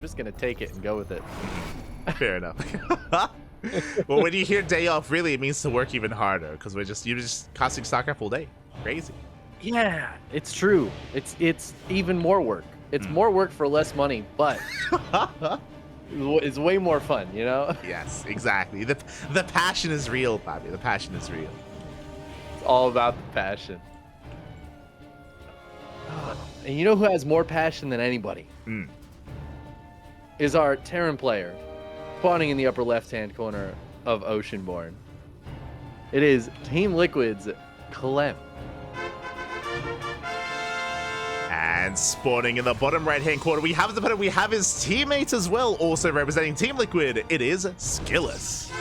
just gonna take it and go with it. Fair enough. Well, when you hear day off, really, it means to work even harder because you're just casting StarCraft all day. Crazy. Yeah, it's true. It's even more work. It's more work for less money, but it's way more fun, you know? Yes, exactly. The passion is real, Bobby. The passion is real. It's all about the passion. And you know who has more passion than anybody? Is our Terran player, spawning in the upper left-hand corner of Oceanborn. It is Team Liquid's Clem. And spawning in the bottom right-hand corner, we have his teammate as well, also representing Team Liquid. It is SKillous.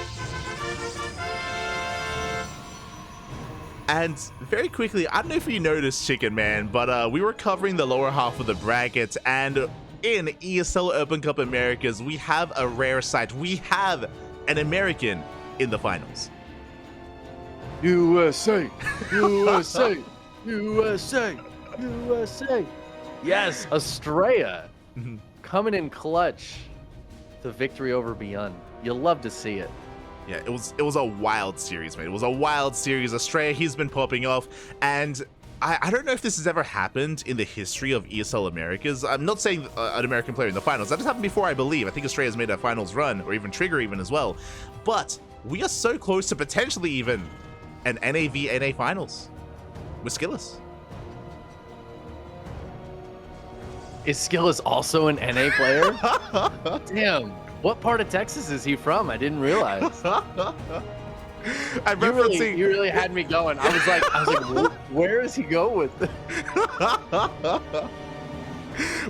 And very quickly, I don't know if you noticed, Chicken Man, but we were covering the lower half of the bracket, and in ESL Open Cup Americas, we have a rare sight. We have an American in the finals. USA, USA, USA, USA. Yes, Estrella coming in clutch. The victory over Beyond. You'll love to see it. Yeah, it was a wild series, man. It was a wild series. Estrella, he's been popping off, and I don't know if this has ever happened in the history of ESL Americas. I'm not saying an American player in the finals. That has happened before, I believe. I think Estrella's made a finals run, or even Trigger even as well. But we are so close to potentially even an NA finals with SKillous. Is SKillous also an NA player? Damn. What part of Texas is he from? I didn't realize. You really had me going. I was like, where is he going with this?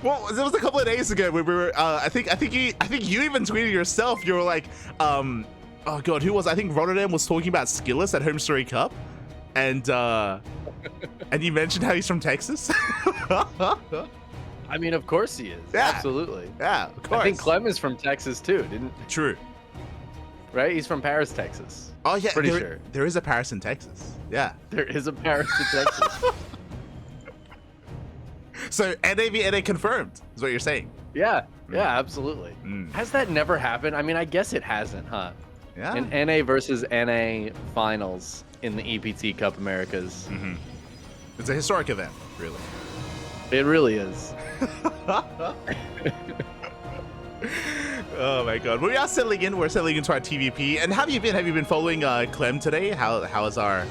Well, it was a couple of days ago when we were. I think you even tweeted yourself. You were like, oh god, who was? I think Rotterdam was talking about SKillous at Home Story Cup, and you mentioned how he's from Texas. I mean, of course he is. Yeah. Absolutely. Yeah, of course. I think Clem is from Texas too, didn't? True. Right? He's from Paris, Texas. Oh yeah, pretty sure. There is a Paris in Texas. Yeah. There is a Paris in Texas. So NA confirmed is what you're saying. Yeah. Yeah, absolutely. Has that never happened? I mean, I guess it hasn't, huh? Yeah. An NA versus NA finals in the EPT Cup Americas. It's a historic event, really. It really is. Oh my god. We are settling in. We're settling into our TvP. And have you been following Clem today? How has our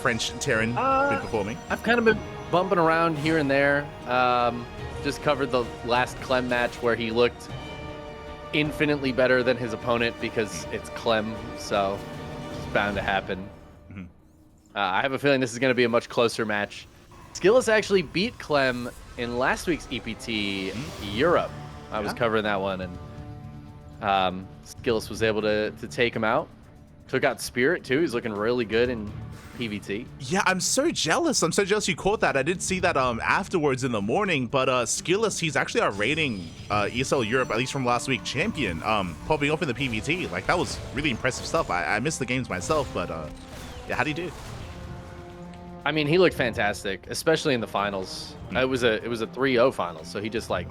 French Terran been performing? I've kind of been bumping around here and there. Just covered the last Clem match where he looked infinitely better than his opponent because it's Clem, so it's bound to happen. I have a feeling this is going to be a much closer match. SKillous actually beat Clem in last week's EPT Europe. I was covering that one, and SKillous was able to take him out. Took out Spirit too. He's looking really good in PVT. Yeah, I'm so jealous. I'm so jealous you caught that. I did see that afterwards in the morning, but SKillous, he's actually our reigning ESL Europe, at least from last week, champion, popping off in the PVT. Like, that was really impressive stuff. I missed the games myself, but yeah, how do you do? I mean, he looked fantastic, especially in the finals. It was a 3-0 finals, so he just like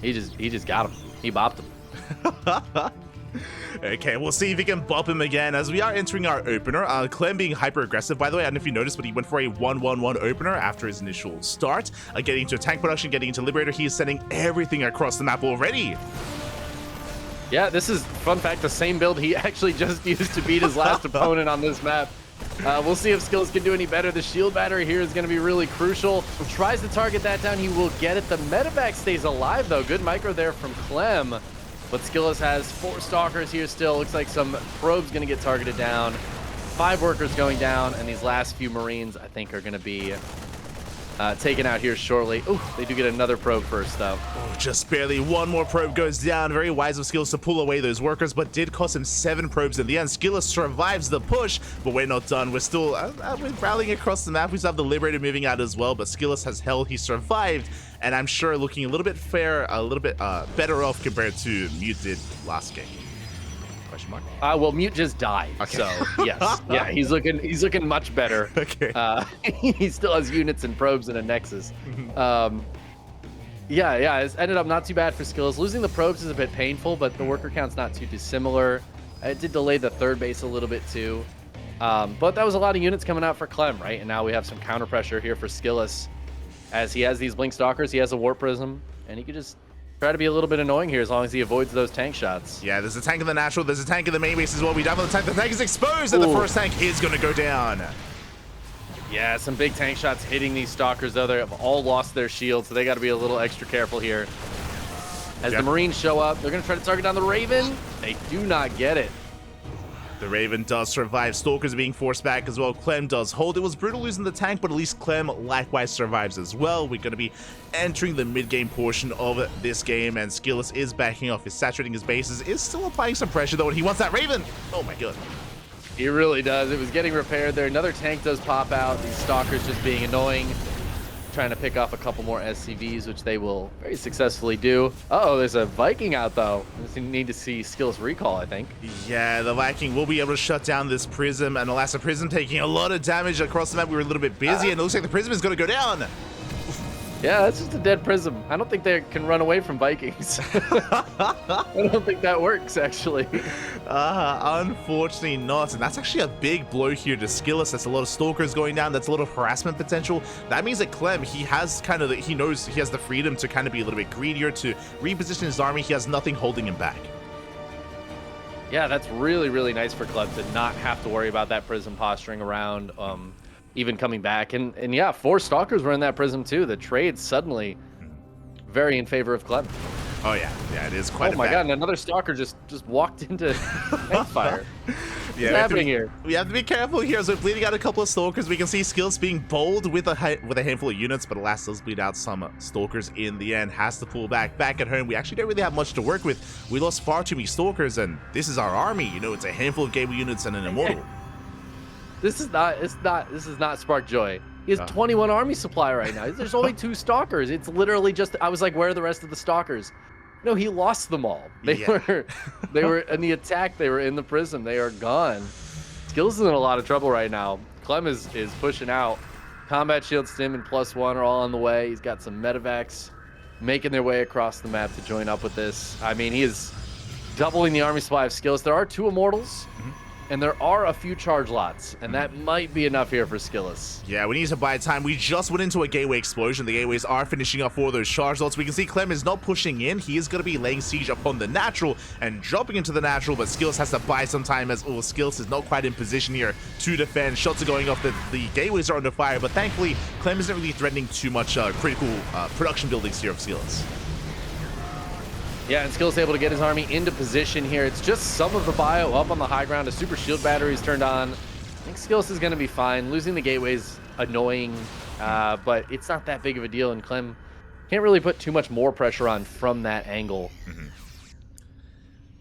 he just got him. He bopped him. Okay, we'll see if he can bop him again as we are entering our opener. Clem being hyper aggressive, by the way. I don't know if you noticed, but he went for a 1-1-1 opener after his initial start. Getting into tank production, getting into Liberator. He is sending everything across the map already. Yeah, this is, fun fact, the same build he actually just used to beat his last opponent on this map. We'll see if SKillous can do any better. The shield battery here is going to be really crucial. Tries to target that down. He will get it. The medevac stays alive, though. Good micro there from Clem. But SKillous has 4 stalkers here still. Looks like some probes going to get targeted down. 5 workers going down. And these last few Marines, I think, are going to be taken out here shortly. Ooh, they do get another probe first, though. Oh, just barely. One more probe goes down. Very wise of SKillous to pull away those workers, but did cost him 7 probes in the end. SKillous survives the push, but we're not done. We're still we're rallying across the map. We still have the Liberator moving out as well, but SKillous has held. He survived, and I'm sure looking a little bit better off compared to Mute did last game. Question mark? Well, Mute just died, okay. So yes, yeah, he's looking much better. Okay. He still has units and probes and a Nexus. Yeah, it's ended up not too bad for SKillous. Losing the probes is a bit painful, but the worker count's not too dissimilar. It did delay the third base a little bit too. But that was a lot of units coming out for Clem, right? And now we have some counter pressure here for SKillous. As he has these Blink Stalkers, he has a Warp Prism, and he could just try to be a little bit annoying here as long as he avoids those tank shots. Yeah, there's a tank in the natural, there's a tank in the main base as well. We dive on the tank, the tank is exposed, and the first tank is going to go down. Yeah, some big tank shots hitting these Stalkers, though. They have all lost their shields, so they got to be a little extra careful here. As the Marines show up, they're going to try to target down the Raven. They do not get it. The Raven does survive. Stalkers are being forced back as well. Clem does hold. It was brutal losing the tank, but at least Clem likewise survives as well. We're going to be entering the mid-game portion of this game, and SKillous is backing off. Is saturating his bases. Is still applying some pressure, though, and he wants that Raven. Oh, my God. He really does. It was getting repaired there. Another tank does pop out. These Stalkers just being annoying. Trying to pick off a couple more SCVs, which they will very successfully do. Uh-oh, there's a Viking out, though. We need to see SKillous recall, I think. Yeah, the Viking will be able to shut down this Prism, and alas, the Prism taking a lot of damage across the map. We were a little bit busy, and it looks like the Prism is going to go down. Yeah, that's just a dead Prism. I don't think they can run away from Vikings. I don't think that works, actually. Unfortunately not. And that's actually a big blow here to SKillous. That's a lot of Stalkers going down. That's a lot of harassment potential. That means that Clem, he has kind of, he knows he has the freedom to kind of be a little bit greedier, to reposition his army. He has nothing holding him back. Yeah, that's really, really nice for Clem to not have to worry about that Prism posturing around. Even coming back, and yeah, 4 Stalkers were in that Prism too. The trade suddenly very in favor of Clem. Oh yeah, it is quite. Oh my God, and another Stalker just walked into fire. What's happening here? We have to be careful here. So bleeding out a couple of Stalkers. We can see SKillous being bold with a handful of units, but alas, does bleed out some Stalkers in the end. Has to pull back at home. We actually don't really have much to work with. We lost far too many Stalkers, and this is our army. You know, it's a handful of Gable units and an Immortal. This is not Spark Joy. He has 21 army supply right now. There's only 2 Stalkers. It's literally just, I was like, where are the rest of the Stalkers? No, he lost them all. They were in the attack. They were in the Prism. They are gone. SKillous is in a lot of trouble right now. Clem is pushing out. Combat Shield, Stim, and +1 are all on the way. He's got some Medivacs making their way across the map to join up with this. I mean, he is doubling the army supply of SKillous. There are 2 Immortals. And there are a few charge lots, and that might be enough here for SKillous. Yeah, we need to buy time. We just went into a gateway explosion. The gateways are finishing up for those charge lots. We can see Clem is not pushing in. He is going to be laying siege upon the natural and dropping into the natural, but SKillous has to buy some time as SKillous is not quite in position here to defend. Shots are going off. The gateways are under fire, but thankfully, Clem isn't really threatening too much critical production buildings here of SKillous. Yeah, and SKillous able to get his army into position here. It's just some of the bio up on the high ground. A super shield battery is turned on. I think SKillous is going to be fine. Losing the gateway's annoying, but it's not that big of a deal, and Clem can't really put too much more pressure on from that angle.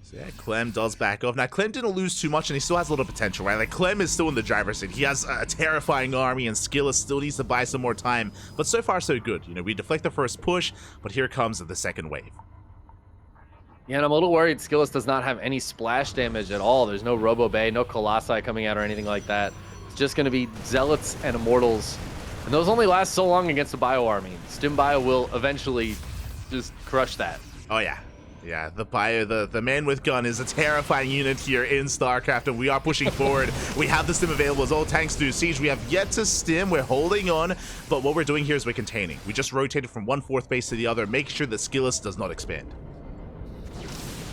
So yeah, Clem does back off. Now, Clem didn't lose too much, and he still has a little potential, right? Like, Clem is still in the driver's seat. He has a terrifying army, and SKillous still needs to buy some more time. But so far, so good. You know, we deflect the first push, but here comes the second wave. Yeah, and I'm a little worried SKillous does not have any splash damage at all. There's no Robo Bay, no Colossi coming out or anything like that. It's just going to be Zealots and Immortals. And those only last so long against the Bio army. Stim Bio will eventually just crush that. Oh, yeah. Yeah, the Bio, the man with gun is a terrifying unit here in StarCraft, and we are pushing forward. We have the Stim available as all tanks do siege. We have yet to Stim. We're holding on, but what we're doing here is we're containing. We just rotated from one fourth base to the other, making sure that SKillous does not expand.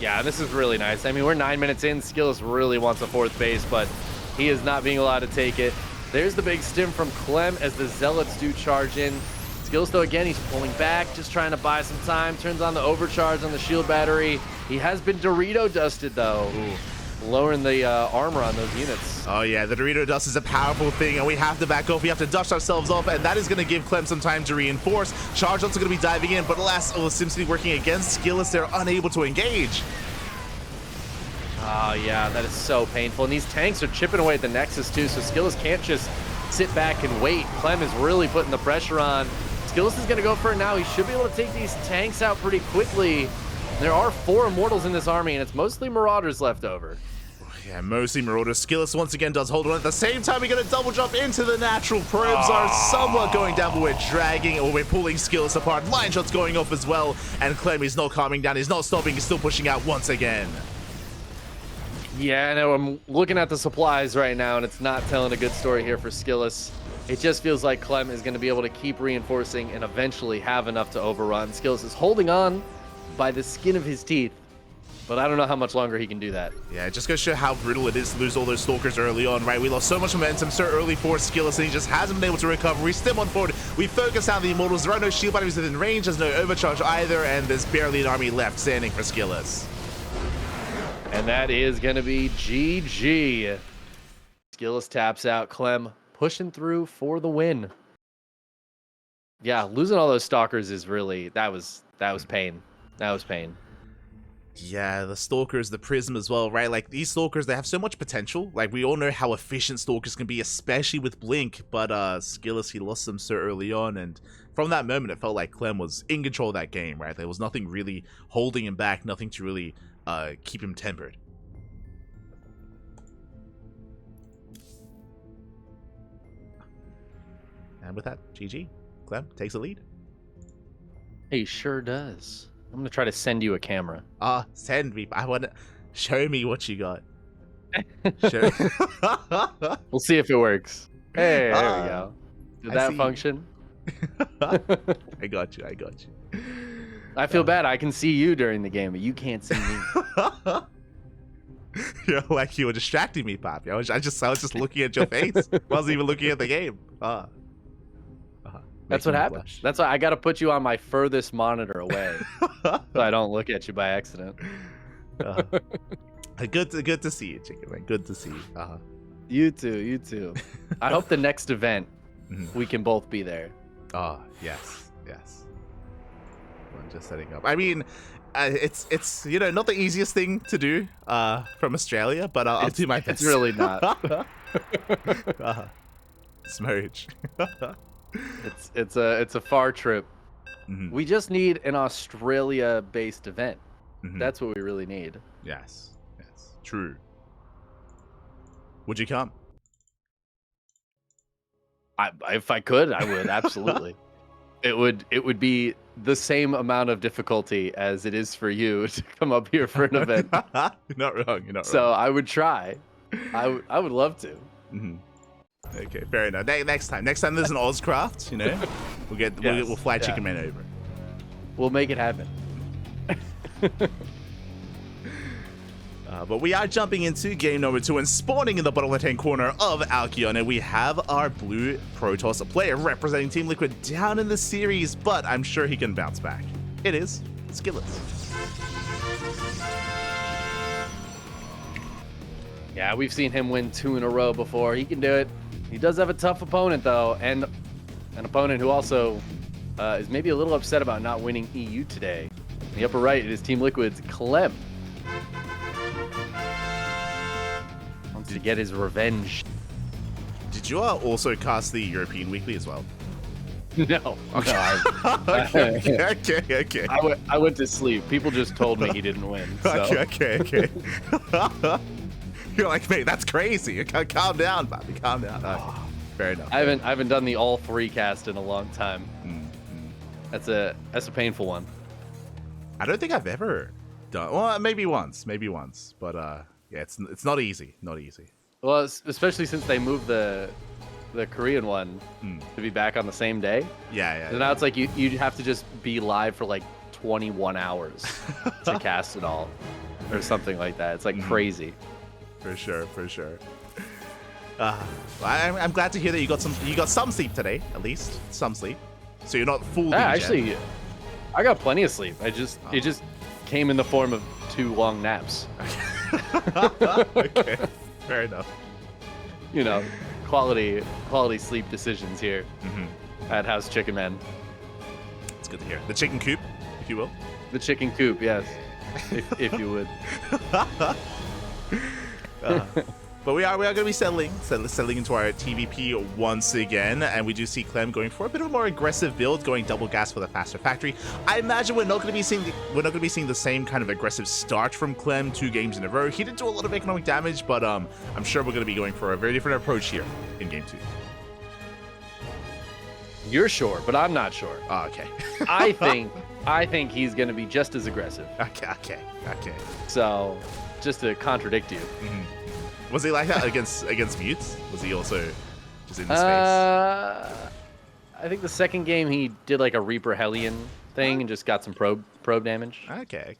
Yeah, this is really nice. I mean, we're 9 minutes in. SKillous really wants a 4th base, but he is not being allowed to take it. There's the big Stim from Clem as the Zealots do charge in. SKillous, though, again, he's pulling back, just trying to buy some time. Turns on the overcharge on the shield battery. He has been Dorito dusted, though. Ooh. Lowering the armor on those units. Oh, yeah, the Dorito dust is a powerful thing, and we have to back off. We have to dust ourselves off, and that is going to give Clem some time to reinforce. Charge lots are going to be diving in, but alas, SimCity working against SKillous. They're unable to engage. Oh, yeah, that is so painful. And these tanks are chipping away at the Nexus, too, so SKillous can't just sit back and wait. Clem is really putting the pressure on. SKillous is going to go for it now. He should be able to take these tanks out pretty quickly. There are 4 Immortals in this army, and it's mostly Marauders left over. Yeah, mostly Marauder. SKillous once again does hold on. At the same time, we get a double jump into the natural. Probes are somewhat going down, but we're dragging, or we're pulling SKillous apart. Line shots going off as well. And Clem is not calming down. He's not stopping. He's still pushing out once again. Yeah, I know. I'm looking at the supplies right now, and it's not telling a good story here for SKillous. It just feels like Clem is going to be able to keep reinforcing and eventually have enough to overrun. SKillous is holding on by the skin of his teeth, but I don't know how much longer he can do that. Yeah, it just goes to show how brutal it is to lose all those Stalkers early on, right? We lost so much momentum so early for SKillous, and he just hasn't been able to recover. We stim on forward. We focus on the Immortals. There are no shield batteries within range. There's no overcharge either, and there's barely an army left standing for SKillous. And that is going to be GG. SKillous taps out. Clem pushing through for the win. Yeah, losing all those Stalkers is really, that was pain. That was pain. Yeah, the Stalkers, the Prism as well, right? Like, these Stalkers, they have so much potential. Like, we all know how efficient Stalkers can be, especially with Blink, but SKillous, he lost them so early on, and from that moment, it felt like Clem was in control of that game, right? There was nothing really holding him back, nothing to really keep him tempered. And with that, GG. Clem takes the lead. He sure does. I'm going to try to send you a camera. Send me. I want to show me what you got. Show. We'll see if it works. Hey, there we go. Did that function? I got you. I got you. I feel bad. I can see you during the game, but you can't see me. You're like, you were distracting me, Poppy. I was just looking at your face. I wasn't even looking at the game. That's what happens. Blush. That's why I got to put you on my furthest monitor away, so I don't look at you by accident. Good to see you, Chicken Man. Good to see you. You too. You too. I hope the next event we can both be there. Oh yes, yes. I'm just setting up. I mean, it's you know, not the easiest thing to do from Australia, but I'll do my best. It's really not. Smooch. It's a far trip. We just need an Australia-based event. That's what we really need. Yes, yes, true. Would you come? If I could, I would absolutely. It would be the same amount of difficulty as it is for you to come up here for an event. You're not wrong. You're not wrong. So I would try. I would love to. Okay, fair enough. Next time there's an Ozcraft, you know, we'll fly Chicken Man over. We'll make it happen. But we are jumping into game number 2 and spawning in the bottom left-hand corner of Alkion, and we have our blue Protoss player representing Team Liquid down in the series, but I'm sure he can bounce back. It is SKillous. Yeah, we've seen him win 2 in a row before. He can do it. He does have a tough opponent, though, and an opponent who also is maybe a little upset about not winning EU today. In the upper right, it is Team Liquid's Clem. Wants to get his revenge. Did you also cast the European Weekly as well? No. Okay. No, okay. I went to sleep. People just told me he didn't win. So. Okay. You're like, mate, that's crazy. Calm down, Bobby. Calm down. Okay. Fair enough. I haven't done the all 3 cast in a long time. That's a painful one. I don't think I've ever done. Well, maybe once, but yeah, it's not easy. Not easy. Well, especially since they moved the Korean one to be back on the same day. Yeah. So now it's like you'd have to just be live for like 21 hours to cast it all, or something like that. It's like crazy. For sure. Well, I'm glad to hear that you got some sleep today, at least some sleep. So you're not full. Yeah, actually, I got plenty of sleep. It just came in the form of 2 long naps. Okay, fair enough. You know, quality sleep decisions here at House Chicken Man. It's good to hear. The chicken coop, if you will. The chicken coop, yes, if you would. But we are going to be settling into our TvP once again, and we do see Clem going for a bit of a more aggressive build, going double gas for the faster factory. I imagine we're not going to be seeing the same kind of aggressive start from Clem 2 games in a row. He did do a lot of economic damage, but I'm sure we're going to be going for a very different approach here in game 2. You're sure, but I'm not sure. Oh, okay. I think he's going to be just as aggressive. Okay. So, just to contradict you. Mm-hmm. Was he like that against mutes? Was he also just in the space? I think the second game he did like a Reaper Hellion thing and just got some probe damage. Okay.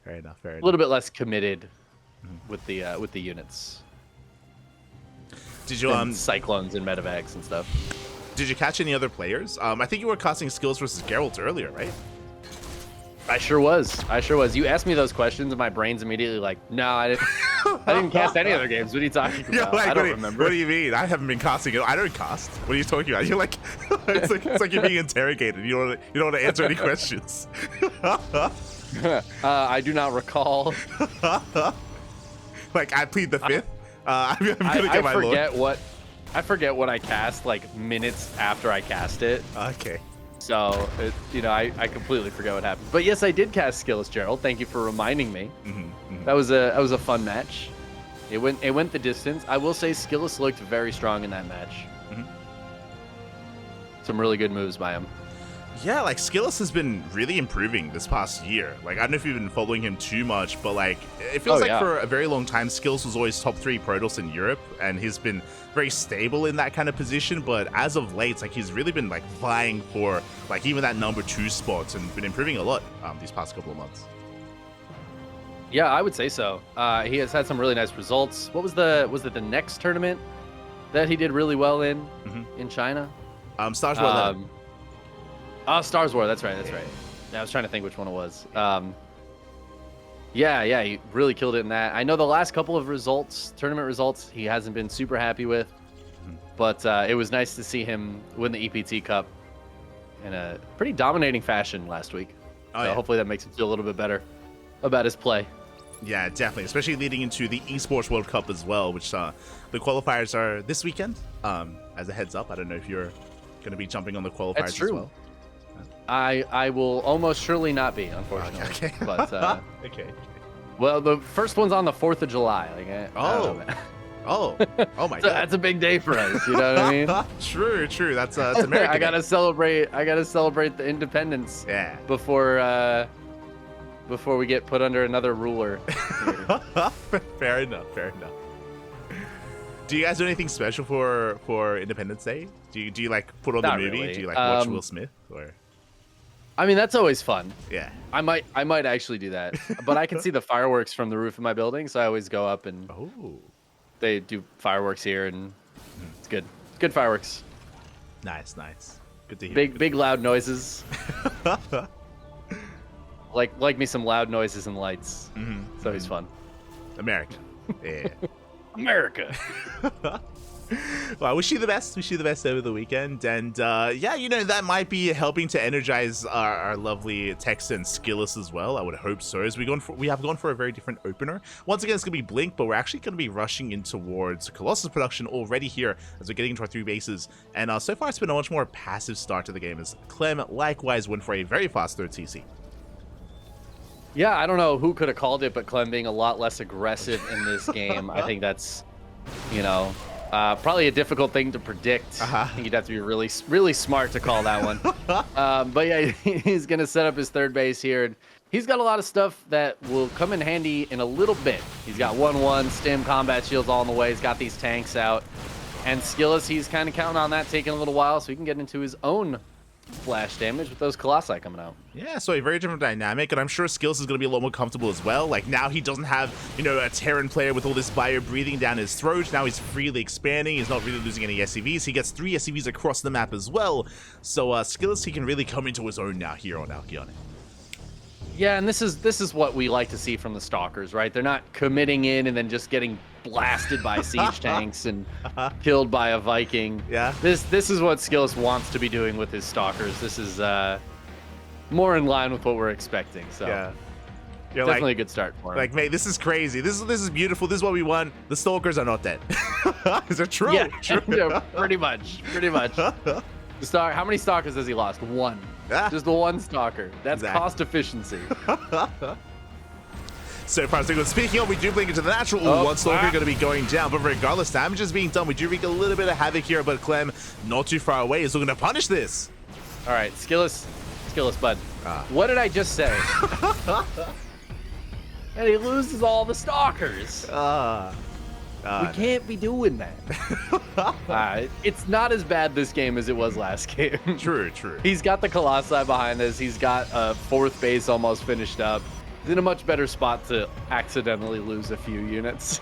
Fair enough. A little bit less committed with the units. Did you Cyclones and medevacs and stuff? Did you catch any other players? I think you were casting SKillous versus Geralt earlier, right? I sure was. You asked me those questions, and my brain's immediately like, no, I didn't cast any other games. What are you talking about? Like, I don't remember. What do you mean? I haven't been casting it. I don't cast. What are you talking about? You're like, it's like you're being interrogated. You don't want to answer any questions. I do not recall. Like, I plead the fifth. I'm gonna get my lord. I forget what I cast like minutes after I cast it. Okay. So, I completely forget what happened. But yes, I did cast SKillous, Gerald. Thank you for reminding me. That was a fun match. It went the distance. I will say SKillous looked very strong in that match. Some really good moves by him. Yeah, like SKillous has been really improving this past year. Like, I don't know if you've been following him too much, but like it feels for a very long time SKillous was always top 3 Protoss in Europe, and he's been very stable in that kind of position. But as of late, like he's really been like vying for like even that number 2 spot and been improving a lot these past couple of months. Yeah, I would say so. He has had some really nice results. What was the next tournament that he did really well in China? Stars War 11. Oh, Stars War. That's right. Yeah, I was trying to think which one it was. Yeah, he really killed it in that. I know the last couple of tournament results, he hasn't been super happy with, but it was nice to see him win the EPT Cup in a pretty dominating fashion last week. Hopefully that makes him feel a little bit better about his play. Yeah, definitely, especially leading into the Esports World Cup as well, which the qualifiers are this weekend. As a heads up, I don't know if you're going to be jumping on the qualifiers That's true. as well. I will almost surely not be, unfortunately. Okay. But okay. Well, the first one's on the 4th of July. Like, oh my God. That's a big day for us. You know what I mean? True. That's American. I gotta celebrate the independence. Yeah. Before we get put under another ruler. Fair enough. Do you guys do anything special for Independence Day? Do you like put on the movie? Really. Do you like watch Will Smith or? I mean, that's always fun. Yeah. I might actually do that, but I can see the fireworks from the roof of my building, so I always go up and they do fireworks here, and it's good. It's good fireworks. Nice. Good to hear. Big loud noises. like me some loud noises and lights. It's always fun. America. Yeah. America. Well, I wish you the best. Over the weekend. And that might be helping to energize our lovely Texan SKillous as well. I would hope so. As we have gone for a very different opener. Once again, it's going to be Blink, but we're actually going to be rushing in towards Colossus production already here as we're getting into our 3 bases. And so far, it's been a much more passive start to the game as Clem likewise went for a very fast 3rd TC. Yeah, I don't know who could have called it, but Clem being a lot less aggressive in this game. I think that's, probably a difficult thing to predict. I think you'd have to be really, really smart to call that one. But yeah, he's going to set up his 3rd base here. And he's got a lot of stuff that will come in handy in a little bit. He's got 1-1, stim, combat shields all in the way. He's got these tanks out. And SKillous, he's kind of counting on that taking a little while so he can get into his own flash damage with those Colossi coming out. Yeah, so a very different dynamic, and I'm sure SKillous is going to be a lot more comfortable as well. Like, now he doesn't have, a Terran player with all this bio breathing down his throat. Now he's freely expanding. He's not really losing any SCVs. He gets 3 SCVs across the map as well. So SKillous, he can really come into his own now here on Alkione. Yeah, and this is what we like to see from the Stalkers, right? They're not committing in and then just getting blasted by siege tanks and killed by a Viking. Yeah. This is what SKillous wants to be doing with his Stalkers. This is more in line with what we're expecting. So yeah. You're Definitely like, a good start for him. like, mate, this is crazy. This is beautiful. This is what we want. The stalkers are not dead. Is it true? Yeah, True. yeah, pretty much. How many stalkers has he lost? One. Ah. Just the one stalker. That's Exactly. cost efficiency. So far, so good. Speaking of, we do blink into the natural. Ooh, one stalker going to be going down, but regardless, damage is being done. We do wreak a little bit of havoc here, but Clem, not too far away, is looking to punish this. All right, Skillous, bud. What did I just say? And he loses all the stalkers. We can't be doing that. It's not as bad this game as it was last game. True. He's got the Colossi behind us. He's got a fourth base almost finished up. He's in a much better spot to accidentally lose a few units.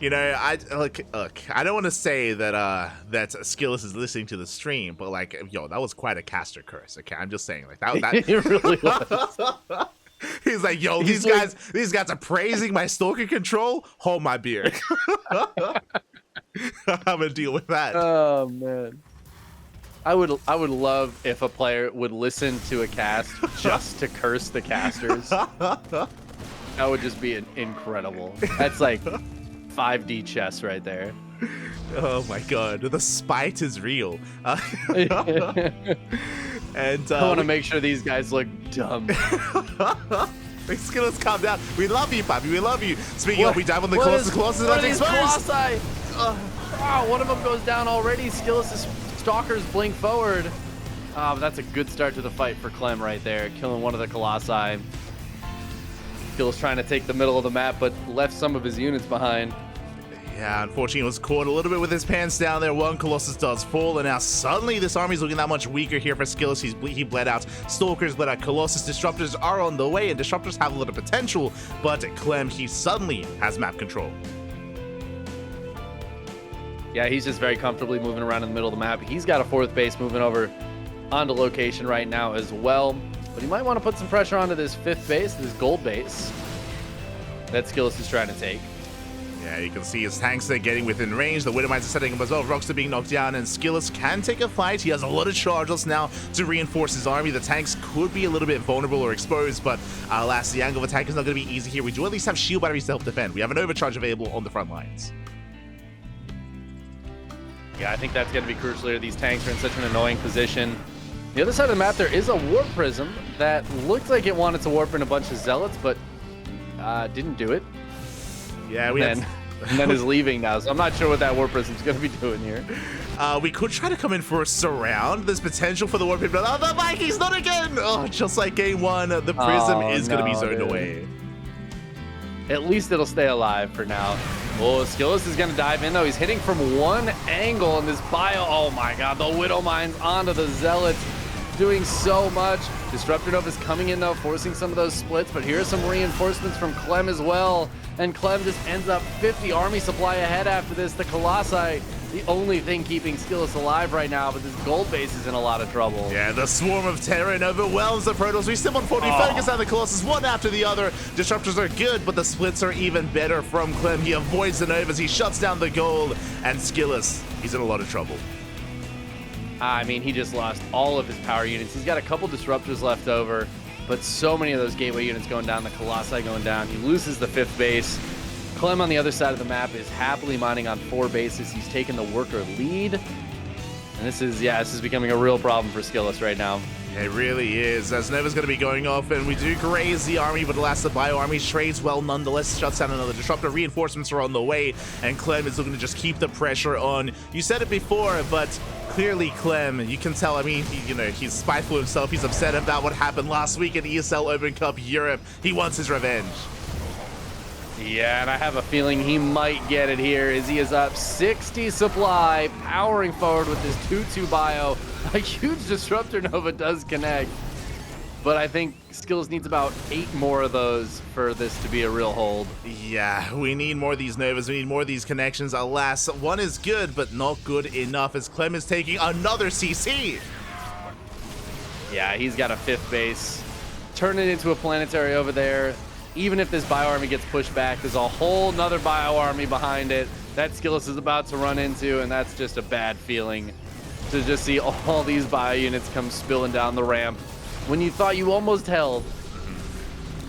You know, look. I don't want to say that that SKillous is listening to the stream, but like, yo, that was quite a caster curse. Okay, I'm just saying, like that. It really was. He's like, yo, these guys are praising my stalker control. Hold my beer. I'm gonna deal with that. Oh man. I would love if a player would listen to a cast just to curse the casters. That would just be incredible. That's like 5D chess right there. Oh my god, the spite is real. And I want to make sure these guys look dumb. SKillous, calm down. We love you, Bobby. We love you. Speaking of, we dive on the Colossus. Colossus is about to expose. Oh, one of them goes down already. Skillous' stalkers blink forward. But that's a good start to the fight for Clem right there, killing one of the Colossi. Skillous trying to take the middle of the map, but left some of his units behind. Yeah, unfortunately, he was caught a little bit with his pants down there. One Colossus does fall, and now suddenly this army's looking that much weaker here for SKillous. He bled out. Stalkers bled out. Colossus Disruptors are on the way, and Disruptors have a lot of potential, but Clem, he suddenly has map control. Yeah, he's just very comfortably moving around in the middle of the map. He's got a fourth base moving over onto location right now as well, but he might want to put some pressure onto this fifth base, this gold base that SKillous is trying to take. Yeah, you can see his tanks are getting within range. The Widowmines are setting up as well. Rocks are being knocked down, and SKillous can take a fight. He has a lot of charges now to reinforce his army. The tanks could be a little bit vulnerable or exposed, but alas, the angle of attack is not going to be easy here. We do at least have shield batteries to help defend. We have an overcharge available on the front lines. Yeah, I think that's going to be crucial here. These tanks are in such an annoying position. The other side of the map, there is a warp prism that looked like it wanted to warp in a bunch of zealots, but didn't do it. Yeah, and then is leaving now, so I'm not sure what that warp prism is going to be doing here. We could try to come in for a surround. There's potential for the warp prism. Oh, the Vikings, not again! Oh, just like game one, the prism is going to be zoned away. At least it'll stay alive for now. Oh, SKillous is going to dive in, though. He's hitting from one angle in this bio. Oh, my God. The Widow Mines onto the Zealots. Doing so much. Disruptor Nova's coming in, though, forcing some of those splits. But here's some reinforcements from Clem as well. And Clem just ends up 50 army supply ahead after this. The Colossi, the only thing keeping SKillous alive right now, but this gold base is in a lot of trouble. Yeah, the swarm of terror overwhelms the Protoss. We still on 40 focus on the Colossus, one after the other. Disruptors are good, but the splits are even better from Clem. He avoids the Novas, he shuts down the gold, and SKillous, he's in a lot of trouble. I mean, he just lost all of his power units. He's got a couple disruptors left over, but so many of those gateway units going down, the Colossi going down. He loses the fifth base. Clem on the other side of the map is happily mining on 4 bases. He's taken the worker lead. And this is becoming a real problem for SKillous right now. It really is, as Nova's going to be going off, and we do graze the army, but alas, the bio army trades well nonetheless, shuts down another disruptor. Reinforcements are on the way, and Clem is looking to just keep the pressure on. You said it before, but clearly Clem, you can tell, I mean, he's spiteful himself. He's upset about what happened last week at ESL Open Cup Europe. He wants his revenge. Yeah, and I have a feeling he might get it here as he is up 60 supply, powering forward with his 2-2 bio. A huge Disruptor Nova does connect, but I think SKillous needs about 8 more of those for this to be a real hold. Yeah, we need more of these Novas. We need more of these connections. Alas, one is good, but not good enough as Clem is taking another CC. Yeah, he's got a 5th base. Turn it into a planetary over there. Even if this bio army gets pushed back, there's a whole nother bio army behind it that SKillous is about to run into, and that's just a bad feeling to just see all these bio units come spilling down the ramp when you thought you almost held.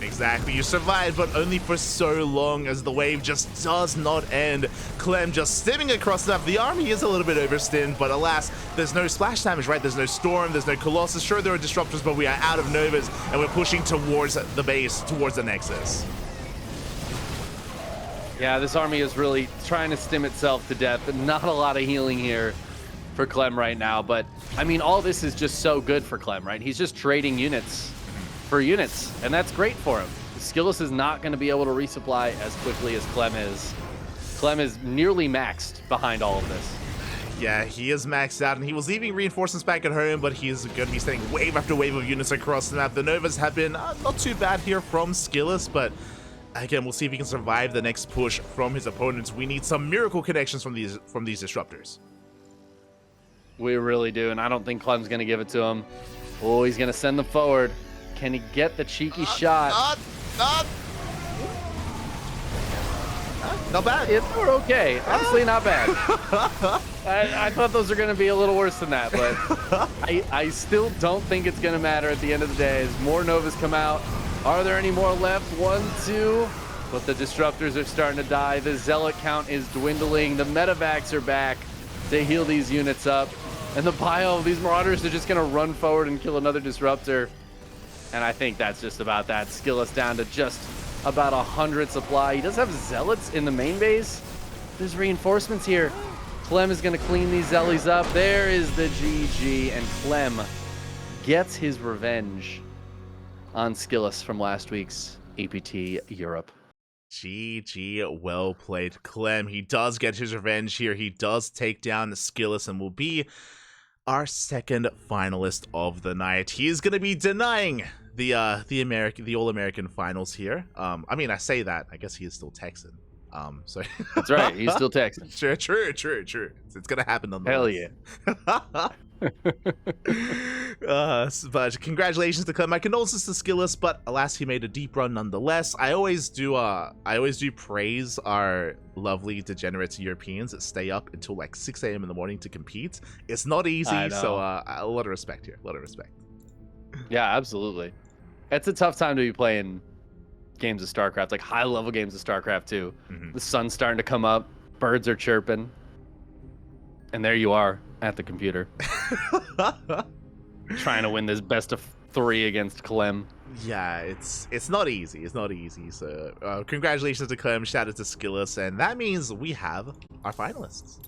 Exactly, you survived, but only for so long as the wave just does not end. Clem just stimming across the map. The army is a little bit overstimmed, but alas, there's no splash damage, right? There's no storm, there's no colossus. Sure, there are disruptors, but we are out of novas, and we're pushing towards the base, towards the nexus. Yeah, this army is really trying to stim itself to death, but not a lot of healing here for Clem right now. But I mean, all this is just so good for Clem, right? He's just trading units for units, and that's great for him. SKillous is not going to be able to resupply as quickly as Clem is. Clem is nearly maxed behind all of this. Yeah, he is maxed out, and he was leaving reinforcements back at home, but he's going to be sending wave after wave of units across the map. The novas have been not too bad here from SKillous, but again, we'll see if he can survive the next push from his opponents. We need some miracle connections from these disruptors. We really do, and I don't think Clem's going to give it to him. Oh, he's going to send them forward. Can he get the cheeky shot? Not bad. We're okay. Honestly, not bad. I thought those were going to be a little worse than that, but I still don't think it's going to matter at the end of the day as more novas come out. Are there any more left? 1, 2. But the disruptors are starting to die. The zealot count is dwindling. The medevacs are back to heal these units up. And the bio, these marauders are just going to run forward and kill another disruptor. And I think that's just about that. SKillous down to just about 100 supply. He does have zealots in the main base. There's reinforcements here. Clem is going to clean these zealous up. There is the GG, and Clem gets his revenge on SKillous from last week's APT Europe. GG, well played, Clem. He does get his revenge here. He does take down the SKillous and will be our second finalist of the night. He is going to be denying the All-American finals here. I mean, I say that. I guess he is still Texan. So That's right. He's still Texan. True. It's going to happen nonetheless. Hell yeah. But congratulations to Clem. My condolences to SKillous, but alas, he made a deep run nonetheless. I always do praise our lovely degenerate Europeans that stay up until like 6 a.m. in the morning to compete. It's not easy, so a lot of respect here. A lot of respect. Yeah, absolutely. It's a tough time to be playing games of StarCraft, like high-level games of StarCraft too. The sun's starting to come up, birds are chirping, and there you are at the computer. Trying to win this best of 3 against Clem. Yeah, it's not easy. It's not easy. So congratulations to Clem. Shout out to SKillous, and that means we have our finalists.